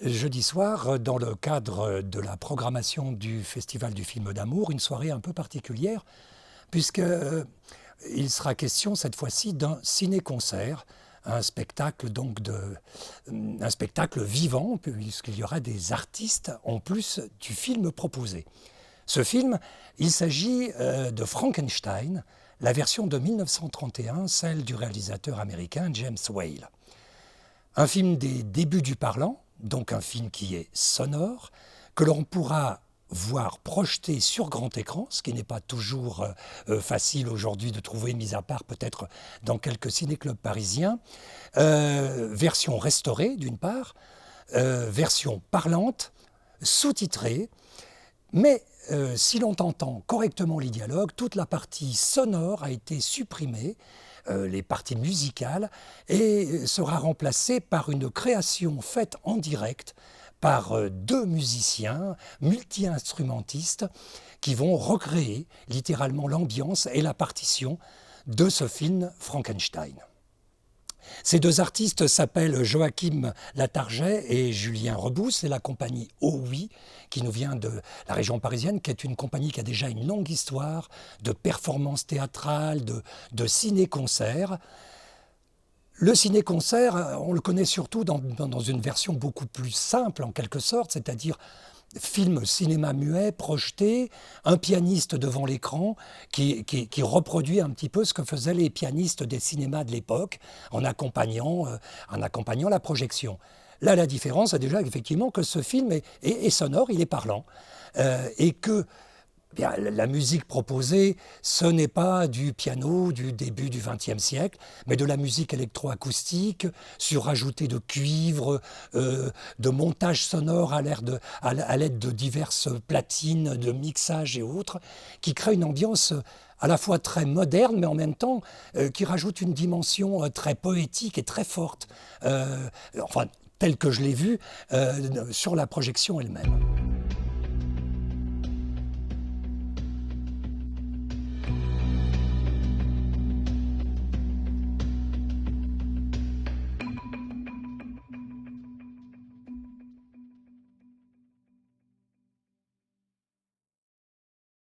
jeudi soir, dans le cadre de la programmation du Festival du film d'amour, une soirée un peu particulière, puisqu'il sera question cette fois-ci d'un ciné-concert, un spectacle un spectacle vivant, puisqu'il y aura des artistes en plus du film proposé. Ce film, il s'agit de Frankenstein, la version de 1931, celle du réalisateur américain James Whale. Un film des débuts du parlant, donc un film qui est sonore, que l'on pourra voir projeté sur grand écran, ce qui n'est pas toujours facile aujourd'hui de trouver, mis à part peut-être dans quelques ciné-clubs parisiens. Version restaurée d'une part, version parlante, sous-titrée, mais si l'on entend correctement les dialogues, toute la partie sonore a été supprimée, les parties musicales, et sera remplacée par une création faite en direct par deux musiciens multi-instrumentistes qui vont recréer littéralement l'ambiance et la partition de ce film Frankenstein. Ces deux artistes s'appellent Joachim Latarjet et Julien Rebousse. C'est la compagnie Oh Oui, qui nous vient de la région parisienne, qui est une compagnie qui a déjà une longue histoire de performances théâtrales, de ciné-concerts. Le ciné-concert, on le connaît surtout dans une version beaucoup plus simple en quelque sorte, c'est-à-dire film cinéma muet, projeté, un pianiste devant l'écran qui reproduit un petit peu ce que faisaient les pianistes des cinémas de l'époque en accompagnant la projection. Là, la différence, c'est déjà effectivement que ce film est sonore, il est parlant, et que bien, la musique proposée, ce n'est pas du piano du début du XXe siècle, mais de la musique électroacoustique, surajoutée de cuivre, de montage sonore à l'aide de diverses platines, de mixage et autres, qui crée une ambiance à la fois très moderne, mais en même temps qui rajoute une dimension très poétique et très forte, telle que je l'ai vue sur la projection elle-même.